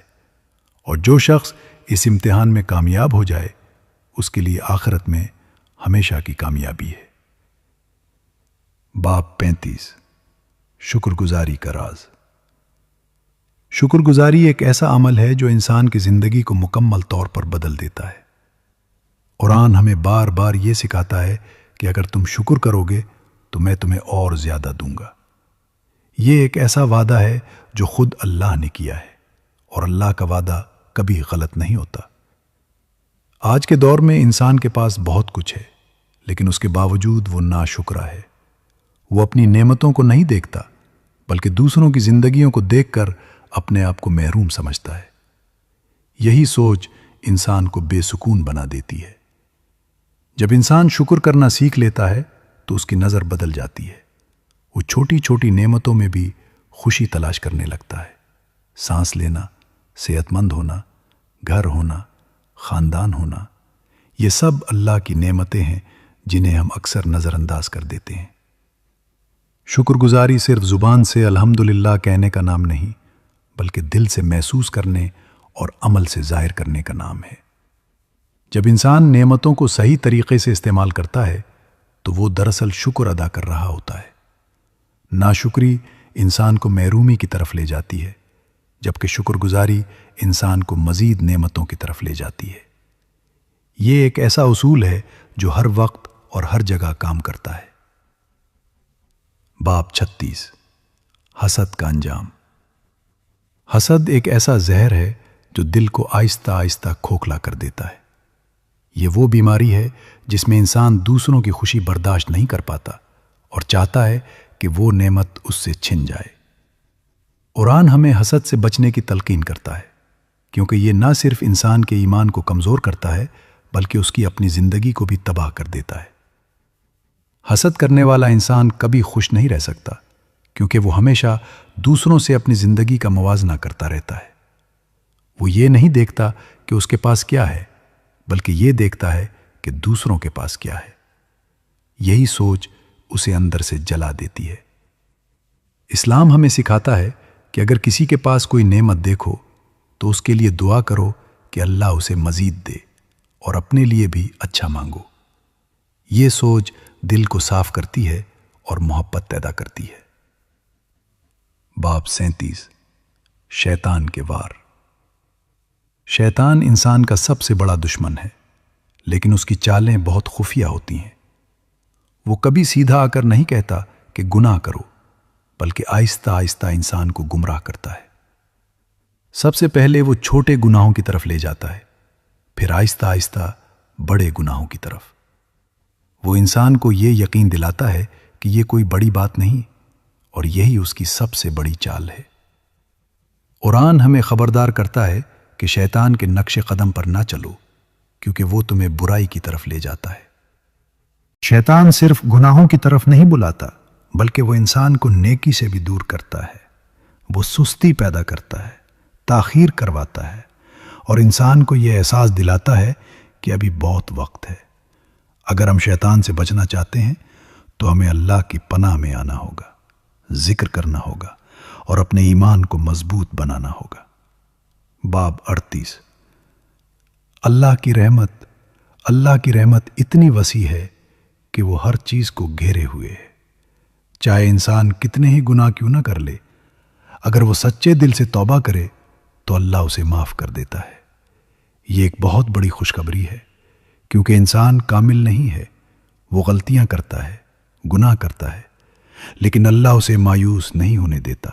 اور جو شخص اس امتحان میں کامیاب ہو جائے اس کے لیے آخرت میں ہمیشہ کی کامیابی ہے۔ باب 35 شکر گزاری کا راز۔ شکر گزاری ایک ایسا عمل ہے جو انسان کی زندگی کو مکمل طور پر بدل دیتا ہے۔ قرآن ہمیں بار بار یہ سکھاتا ہے کہ اگر تم شکر کرو گے تو میں تمہیں اور زیادہ دوں گا۔ یہ ایک ایسا وعدہ ہے جو خود اللہ نے کیا ہے، اور اللہ کا وعدہ کبھی غلط نہیں ہوتا۔ آج کے دور میں انسان کے پاس بہت کچھ ہے، لیکن اس کے باوجود وہ ناشکرا ہے۔ وہ اپنی نعمتوں کو نہیں دیکھتا، بلکہ دوسروں کی زندگیوں کو دیکھ کر اپنے آپ کو محروم سمجھتا ہے۔ یہی سوچ انسان کو بے سکون بنا دیتی ہے۔ جب انسان شکر کرنا سیکھ لیتا ہے تو اس کی نظر بدل جاتی ہے۔ وہ چھوٹی چھوٹی نعمتوں میں بھی خوشی تلاش کرنے لگتا ہے۔ سانس لینا، صحت مند ہونا، گھر ہونا، خاندان ہونا، یہ سب اللہ کی نعمتیں ہیں جنہیں ہم اکثر نظر انداز کر دیتے ہیں۔ شکر گزاری صرف زبان سے الحمدللہ کہنے کا نام نہیں، بلکہ دل سے محسوس کرنے اور عمل سے ظاہر کرنے کا نام ہے۔ جب انسان نعمتوں کو صحیح طریقے سے استعمال کرتا ہے تو وہ دراصل شکر ادا کر رہا ہوتا ہے۔ ناشکری انسان کو محرومی کی طرف لے جاتی ہے، جبکہ شکر گزاری انسان کو مزید نعمتوں کی طرف لے جاتی ہے۔ یہ ایک ایسا اصول ہے جو ہر وقت اور ہر جگہ کام کرتا ہے۔ باب 36 حسد کا انجام۔ حسد ایک ایسا زہر ہے جو دل کو آہستہ آہستہ کھوکھلا کر دیتا ہے۔ یہ وہ بیماری ہے جس میں انسان دوسروں کی خوشی برداشت نہیں کر پاتا اور چاہتا ہے کہ وہ نعمت اس سے چھن جائے۔ قرآن ہمیں حسد سے بچنے کی تلقین کرتا ہے، کیونکہ یہ نہ صرف انسان کے ایمان کو کمزور کرتا ہے بلکہ اس کی اپنی زندگی کو بھی تباہ کر دیتا ہے۔ حسد کرنے والا انسان کبھی خوش نہیں رہ سکتا، کیونکہ وہ ہمیشہ دوسروں سے اپنی زندگی کا موازنہ کرتا رہتا ہے۔ وہ یہ نہیں دیکھتا کہ اس کے پاس کیا ہے، بلکہ یہ دیکھتا ہے کہ دوسروں کے پاس کیا ہے۔ یہی سوچ اسے اندر سے جلا دیتی ہے۔ اسلام ہمیں سکھاتا ہے کہ اگر کسی کے پاس کوئی نعمت دیکھو تو اس کے لیے دعا کرو کہ اللہ اسے مزید دے، اور اپنے لیے بھی اچھا مانگو۔ یہ سوچ دل کو صاف کرتی ہے اور محبت پیدا کرتی ہے۔ باب 37 شیطان کے وار۔ شیطان انسان کا سب سے بڑا دشمن ہے، لیکن اس کی چالیں بہت خفیہ ہوتی ہیں۔ وہ کبھی سیدھا آ کر نہیں کہتا کہ گناہ کرو، بلکہ آہستہ آہستہ انسان کو گمراہ کرتا ہے۔ سب سے پہلے وہ چھوٹے گناہوں کی طرف لے جاتا ہے، پھر آہستہ آہستہ بڑے گناہوں کی طرف۔ وہ انسان کو یہ یقین دلاتا ہے کہ یہ کوئی بڑی بات نہیں، اور یہی اس کی سب سے بڑی چال ہے۔ قرآن ہمیں خبردار کرتا ہے کہ شیطان کے نقش قدم پر نہ چلو، کیونکہ وہ تمہیں برائی کی طرف لے جاتا ہے۔ شیطان صرف گناہوں کی طرف نہیں بلاتا، بلکہ وہ انسان کو نیکی سے بھی دور کرتا ہے۔ وہ سستی پیدا کرتا ہے، تاخیر کرواتا ہے، اور انسان کو یہ احساس دلاتا ہے کہ ابھی بہت وقت ہے۔ اگر ہم شیطان سے بچنا چاہتے ہیں تو ہمیں اللہ کی پناہ میں آنا ہوگا، ذکر کرنا ہوگا، اور اپنے ایمان کو مضبوط بنانا ہوگا۔ باب 38 اللہ کی رحمت اتنی وسیع ہے کہ وہ ہر چیز کو گھیرے ہوئے ہے۔ چاہے انسان کتنے ہی گناہ کیوں نہ کر لے، اگر وہ سچے دل سے توبہ کرے تو اللہ اسے معاف کر دیتا ہے۔ یہ ایک بہت بڑی خوشخبری ہے، کیونکہ انسان کامل نہیں ہے، وہ غلطیاں کرتا ہے، گناہ کرتا ہے، لیکن اللہ اسے مایوس نہیں ہونے دیتا۔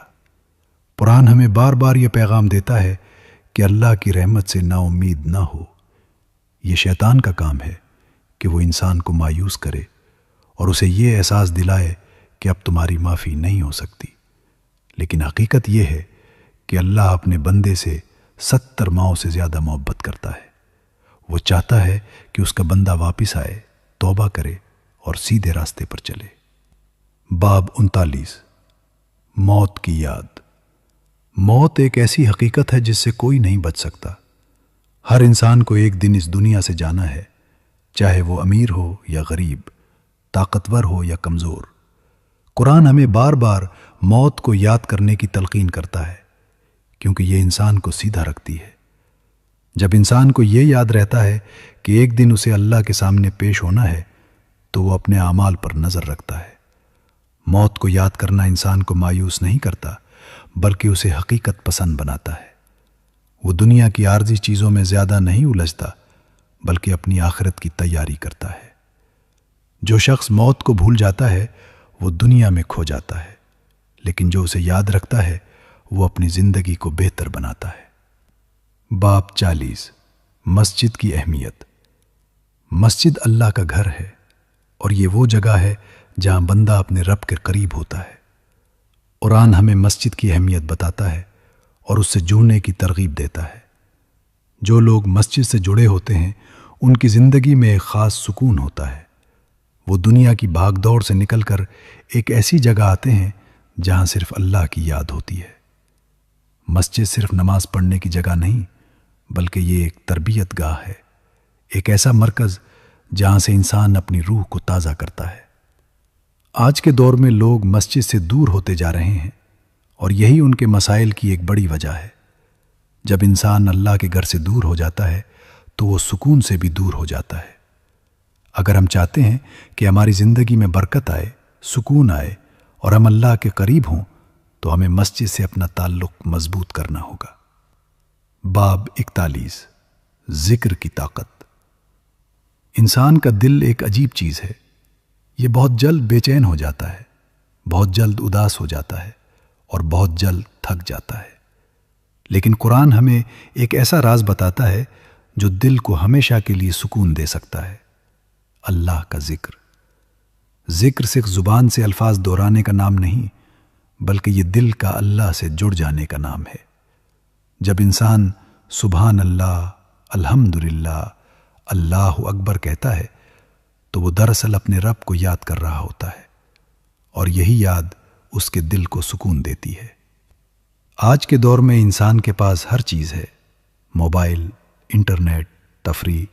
قرآن ہمیں بار بار یہ پیغام دیتا ہے کہ اللہ کی رحمت سے نا امید نہ ہو۔ یہ شیطان کا کام ہے کہ وہ انسان کو مایوس کرے اور اسے یہ احساس دلائے کہ اب تمہاری معافی نہیں ہو سکتی۔ لیکن حقیقت یہ ہے کہ اللہ اپنے بندے سے 70 ماؤں سے زیادہ محبت کرتا ہے۔ وہ چاہتا ہے کہ اس کا بندہ واپس آئے، توبہ کرے اور سیدھے راستے پر چلے۔ باب 39، موت کی یاد۔ موت ایک ایسی حقیقت ہے جس سے کوئی نہیں بچ سکتا۔ ہر انسان کو ایک دن اس دنیا سے جانا ہے، چاہے وہ امیر ہو یا غریب، طاقتور ہو یا کمزور۔ قرآن ہمیں بار بار موت کو یاد کرنے کی تلقین کرتا ہے، کیونکہ یہ انسان کو سیدھا رکھتی ہے۔ جب انسان کو یہ یاد رہتا ہے کہ ایک دن اسے اللہ کے سامنے پیش ہونا ہے، تو وہ اپنے اعمال پر نظر رکھتا ہے۔ موت کو یاد کرنا انسان کو مایوس نہیں کرتا، بلکہ اسے حقیقت پسند بناتا ہے۔ وہ دنیا کی عارضی چیزوں میں زیادہ نہیں الجھتا، بلکہ اپنی آخرت کی تیاری کرتا ہے۔ جو شخص موت کو بھول جاتا ہے وہ دنیا میں کھو جاتا ہے، لیکن جو اسے یاد رکھتا ہے وہ اپنی زندگی کو بہتر بناتا ہے۔ باب 40، مسجد کی اہمیت۔ مسجد اللہ کا گھر ہے، اور یہ وہ جگہ ہے جہاں بندہ اپنے رب کے قریب ہوتا ہے۔ قرآن ہمیں مسجد کی اہمیت بتاتا ہے اور اس سے جڑنے کی ترغیب دیتا ہے۔ جو لوگ مسجد سے جڑے ہوتے ہیں ان کی زندگی میں ایک خاص سکون ہوتا ہے۔ وہ دنیا کی بھاگ دوڑ سے نکل کر ایک ایسی جگہ آتے ہیں جہاں صرف اللہ کی یاد ہوتی ہے۔ مسجد صرف نماز پڑھنے کی جگہ نہیں، بلکہ یہ ایک تربیت گاہ ہے، ایک ایسا مرکز جہاں سے انسان اپنی روح کو تازہ کرتا ہے۔ آج کے دور میں لوگ مسجد سے دور ہوتے جا رہے ہیں، اور یہی ان کے مسائل کی ایک بڑی وجہ ہے۔ جب انسان اللہ کے گھر سے دور ہو جاتا ہے تو وہ سکون سے بھی دور ہو جاتا ہے۔ اگر ہم چاہتے ہیں کہ ہماری زندگی میں برکت آئے، سکون آئے اور ہم اللہ کے قریب ہوں، تو ہمیں مسجد سے اپنا تعلق مضبوط کرنا ہوگا۔ باب 41، ذکر کی طاقت۔ انسان کا دل ایک عجیب چیز ہے، یہ بہت جلد بے چین ہو جاتا ہے، بہت جلد اداس ہو جاتا ہے اور بہت جلد تھک جاتا ہے۔ لیکن قرآن ہمیں ایک ایسا راز بتاتا ہے جو دل کو ہمیشہ کے لیے سکون دے سکتا ہے: اللہ کا ذکر۔ ذکر صرف زبان سے الفاظ دہرانے کا نام نہیں، بلکہ یہ دل کا اللہ سے جڑ جانے کا نام ہے۔ جب انسان سبحان اللہ، الحمدللہ، اللہ اکبر کہتا ہے تو وہ دراصل اپنے رب کو یاد کر رہا ہوتا ہے، اور یہی یاد اس کے دل کو سکون دیتی ہے۔ آج کے دور میں انسان کے پاس ہر چیز ہے، موبائل، انٹرنیٹ، تفریح،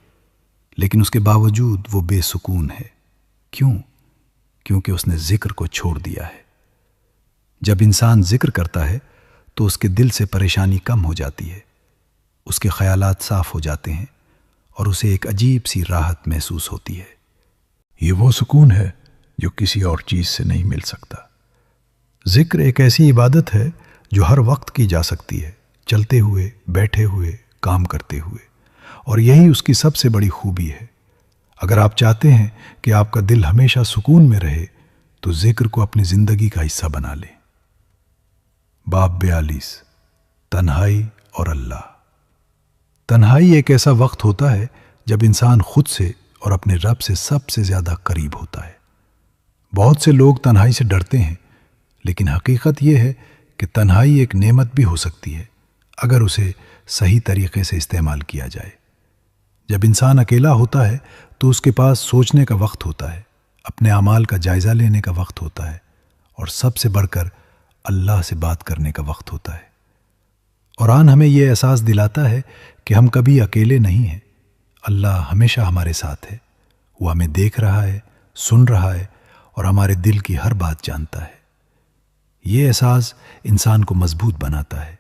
لیکن اس کے باوجود وہ بے سکون ہے۔ کیوں؟ کیونکہ اس نے ذکر کو چھوڑ دیا ہے۔ جب انسان ذکر کرتا ہے تو اس کے دل سے پریشانی کم ہو جاتی ہے، اس کے خیالات صاف ہو جاتے ہیں اور اسے ایک عجیب سی راحت محسوس ہوتی ہے۔ یہ وہ سکون ہے جو کسی اور چیز سے نہیں مل سکتا۔ ذکر ایک ایسی عبادت ہے جو ہر وقت کی جا سکتی ہے، چلتے ہوئے، بیٹھے ہوئے، کام کرتے ہوئے، اور یہی اس کی سب سے بڑی خوبی ہے۔ اگر آپ چاہتے ہیں کہ آپ کا دل ہمیشہ سکون میں رہے تو ذکر کو اپنی زندگی کا حصہ بنا لیں۔ باب 42، تنہائی اور اللہ۔ تنہائی ایک ایسا وقت ہوتا ہے جب انسان خود سے اور اپنے رب سے سب سے زیادہ قریب ہوتا ہے۔ بہت سے لوگ تنہائی سے ڈرتے ہیں، لیکن حقیقت یہ ہے کہ تنہائی ایک نعمت بھی ہو سکتی ہے اگر اسے صحیح طریقے سے استعمال کیا جائے۔ جب انسان اکیلا ہوتا ہے تو اس کے پاس سوچنے کا وقت ہوتا ہے، اپنے اعمال کا جائزہ لینے کا وقت ہوتا ہے، اور سب سے بڑھ کر اللہ سے بات کرنے کا وقت ہوتا ہے۔ قرآن ہمیں یہ احساس دلاتا ہے کہ ہم کبھی اکیلے نہیں ہیں، اللہ ہمیشہ ہمارے ساتھ ہے، وہ ہمیں دیکھ رہا ہے، سن رہا ہے اور ہمارے دل کی ہر بات جانتا ہے۔ یہ احساس انسان کو مضبوط بناتا ہے۔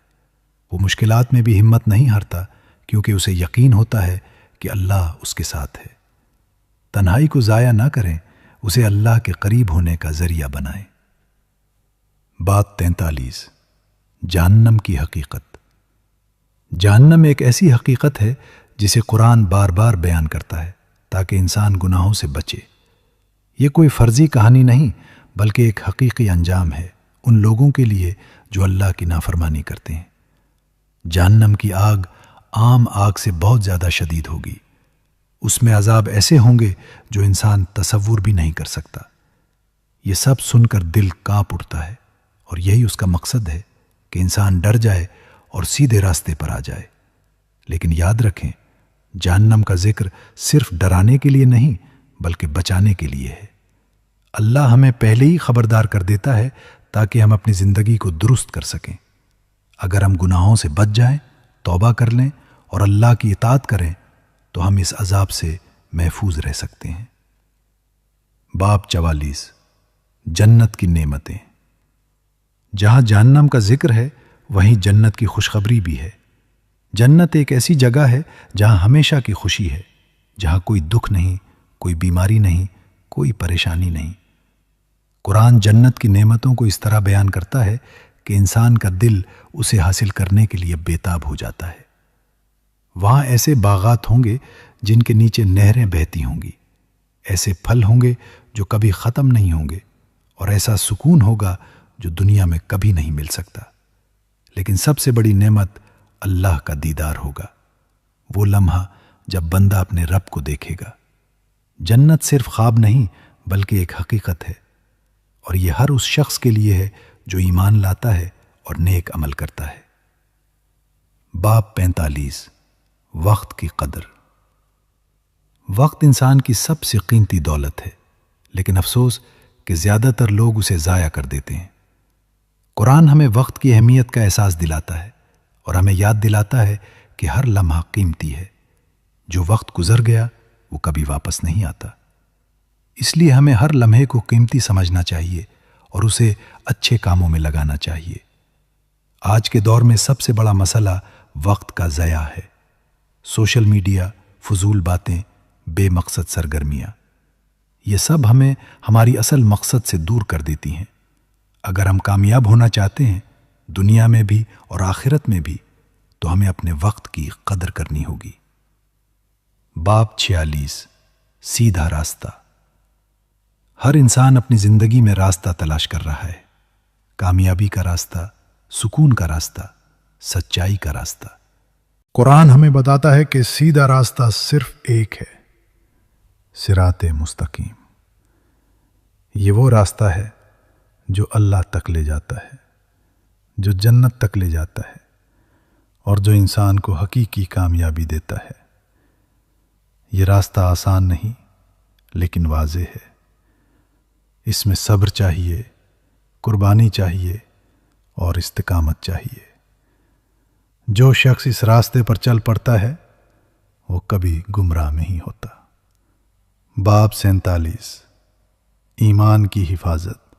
وہ مشکلات میں بھی ہمت نہیں ہارتا، کیونکہ اسے یقین ہوتا ہے کہ اللہ اس کے ساتھ ہے۔ تنہائی کو ضائع نہ کریں، اسے اللہ کے قریب ہونے کا ذریعہ بنائیں۔ بات 43، جہنم کی حقیقت۔ جہنم ایک ایسی حقیقت ہے جسے قرآن بار بار بیان کرتا ہے تاکہ انسان گناہوں سے بچے۔ یہ کوئی فرضی کہانی نہیں، بلکہ ایک حقیقی انجام ہے ان لوگوں کے لیے جو اللہ کی نافرمانی کرتے ہیں۔ جہنم کی آگ عام آگ سے بہت زیادہ شدید ہوگی۔ اس میں عذاب ایسے ہوں گے جو انسان تصور بھی نہیں کر سکتا۔ یہ سب سن کر دل کانپ اٹھتا ہے، اور یہی اس کا مقصد ہے کہ انسان ڈر جائے اور سیدھے راستے پر آ جائے۔ لیکن یاد رکھیں، جہنم کا ذکر صرف ڈرانے کے لیے نہیں بلکہ بچانے کے لیے ہے۔ اللہ ہمیں پہلے ہی خبردار کر دیتا ہے تاکہ ہم اپنی زندگی کو درست کر سکیں۔ اگر ہم گناہوں سے بچ جائیں، توبہ کر لیں اور اللہ کی اطاعت کریں تو ہم اس عذاب سے محفوظ رہ سکتے ہیں۔ باب 44 جنت کی نعمتیں۔ جہاں جہنم کا ذکر ہے وہیں جنت کی خوشخبری بھی ہے۔ جنت ایک ایسی جگہ ہے جہاں ہمیشہ کی خوشی ہے، جہاں کوئی دکھ نہیں، کوئی بیماری نہیں، کوئی پریشانی نہیں۔ قرآن جنت کی نعمتوں کو اس طرح بیان کرتا ہے کہ انسان کا دل اسے حاصل کرنے کے لیے بےتاب ہو جاتا ہے۔ وہاں ایسے باغات ہوں گے جن کے نیچے نہریں بہتی ہوں گی، ایسے پھل ہوں گے جو کبھی ختم نہیں ہوں گے، اور ایسا سکون ہوگا جو دنیا میں کبھی نہیں مل سکتا۔ لیکن سب سے بڑی نعمت اللہ کا دیدار ہوگا، وہ لمحہ جب بندہ اپنے رب کو دیکھے گا۔ جنت صرف خواب نہیں بلکہ ایک حقیقت ہے، اور یہ ہر اس شخص کے لیے ہے جو ایمان لاتا ہے اور نیک عمل کرتا ہے۔ باب 45 وقت کی قدر۔ وقت انسان کی سب سے قیمتی دولت ہے، لیکن افسوس کہ زیادہ تر لوگ اسے ضائع کر دیتے ہیں۔ قرآن ہمیں وقت کی اہمیت کا احساس دلاتا ہے اور ہمیں یاد دلاتا ہے کہ ہر لمحہ قیمتی ہے۔ جو وقت گزر گیا وہ کبھی واپس نہیں آتا، اس لیے ہمیں ہر لمحے کو قیمتی سمجھنا چاہیے اور اسے اچھے کاموں میں لگانا چاہیے۔ آج کے دور میں سب سے بڑا مسئلہ وقت کا ضیاع ہے۔ سوشل میڈیا، فضول باتیں، بے مقصد سرگرمیاں، یہ سب ہمیں ہماری اصل مقصد سے دور کر دیتی ہیں۔ اگر ہم کامیاب ہونا چاہتے ہیں دنیا میں بھی اور آخرت میں بھی تو ہمیں اپنے وقت کی قدر کرنی ہوگی۔ باب 46 سیدھا راستہ۔ ہر انسان اپنی زندگی میں راستہ تلاش کر رہا ہے، کامیابی کا راستہ، سکون کا راستہ، سچائی کا راستہ۔ قرآن ہمیں بتاتا ہے کہ سیدھا راستہ صرف ایک ہے، صراط مستقیم۔ یہ وہ راستہ ہے جو اللہ تک لے جاتا ہے، جو جنت تک لے جاتا ہے، اور جو انسان کو حقیقی کامیابی دیتا ہے۔ یہ راستہ آسان نہیں لیکن واضح ہے۔ اس میں صبر چاہیے، قربانی چاہیے اور استقامت چاہیے۔ جو شخص اس راستے پر چل پڑتا ہے وہ کبھی گمراہ نہیں ہوتا۔ باب 47 ایمان کی حفاظت۔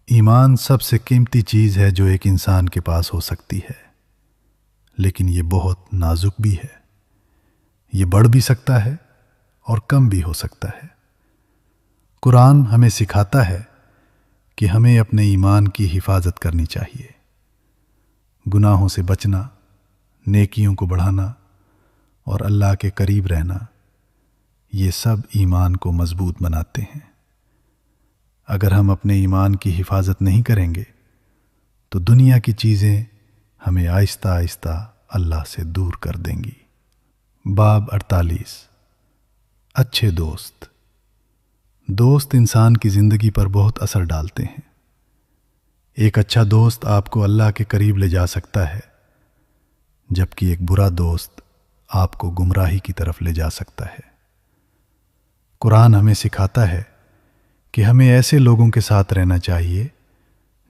ایمان سب سے قیمتی چیز ہے جو ایک انسان کے پاس ہو سکتی ہے، لیکن یہ بہت نازک بھی ہے۔ یہ بڑھ بھی سکتا ہے اور کم بھی ہو سکتا ہے۔ قرآن ہمیں سکھاتا ہے کہ ہمیں اپنے ایمان کی حفاظت کرنی چاہیے۔ گناہوں سے بچنا، نیکیوں کو بڑھانا اور اللہ کے قریب رہنا، یہ سب ایمان کو مضبوط بناتے ہیں۔ اگر ہم اپنے ایمان کی حفاظت نہیں کریں گے تو دنیا کی چیزیں ہمیں آہستہ آہستہ اللہ سے دور کر دیں گی۔ باب 48 اچھے دوست۔ دوست انسان کی زندگی پر بہت اثر ڈالتے ہیں۔ ایک اچھا دوست آپ کو اللہ کے قریب لے جا سکتا ہے، جبکہ ایک برا دوست آپ کو گمراہی کی طرف لے جا سکتا ہے۔ قرآن ہمیں سکھاتا ہے کہ ہمیں ایسے لوگوں کے ساتھ رہنا چاہیے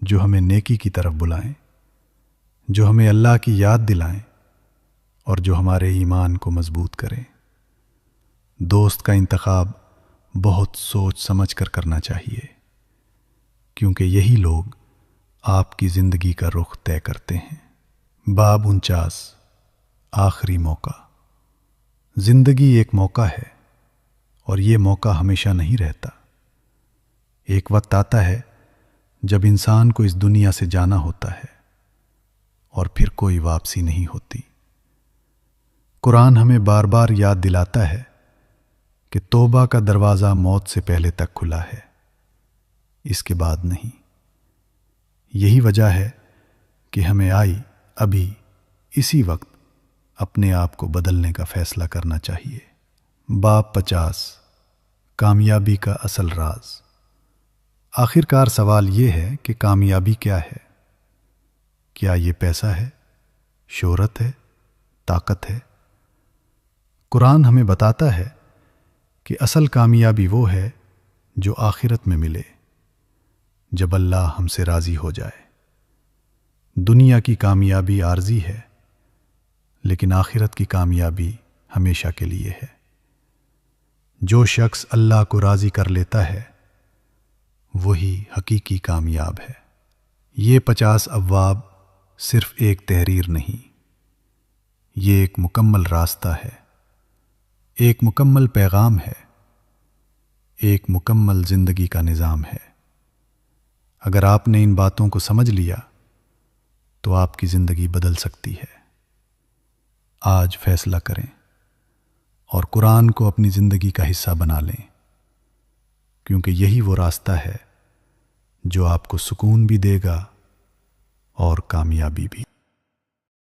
جو ہمیں نیکی کی طرف بلائیں، جو ہمیں اللہ کی یاد دلائیں اور جو ہمارے ایمان کو مضبوط کریں۔ دوست کا انتخاب بہت سوچ سمجھ کر کرنا چاہیے، کیونکہ یہی لوگ آپ کی زندگی کا رخ طے کرتے ہیں۔ باب 49 آخری موقع۔ زندگی ایک موقع ہے اور یہ موقع ہمیشہ نہیں رہتا۔ ایک وقت آتا ہے جب انسان کو اس دنیا سے جانا ہوتا ہے اور پھر کوئی واپسی نہیں ہوتی۔ قرآن ہمیں بار بار یاد دلاتا ہے کہ توبہ کا دروازہ موت سے پہلے تک کھلا ہے، اس کے بعد نہیں۔ یہی وجہ ہے کہ ہمیں ابھی اسی وقت اپنے آپ کو بدلنے کا فیصلہ کرنا چاہیے۔ باب 50 کامیابی کا اصل راز۔ آخر کار سوال یہ ہے کہ کامیابی کیا ہے؟ کیا یہ پیسہ ہے، شہرت ہے، طاقت ہے؟ قرآن ہمیں بتاتا ہے کہ اصل کامیابی وہ ہے جو آخرت میں ملے، جب اللہ ہم سے راضی ہو جائے۔ دنیا کی کامیابی عارضی ہے، لیکن آخرت کی کامیابی ہمیشہ کے لیے ہے۔ جو شخص اللہ کو راضی کر لیتا ہے وہی حقیقی کامیاب ہے۔ یہ 50 ابواب صرف ایک تحریر نہیں، یہ ایک مکمل راستہ ہے، ایک مکمل پیغام ہے، ایک مکمل زندگی کا نظام ہے۔ اگر آپ نے ان باتوں کو سمجھ لیا تو آپ کی زندگی بدل سکتی ہے۔ آج فیصلہ کریں اور قرآن کو اپنی زندگی کا حصہ بنا لیں، کیونکہ یہی وہ راستہ ہے جو آپ کو سکون بھی دے گا اور کامیابی بھی۔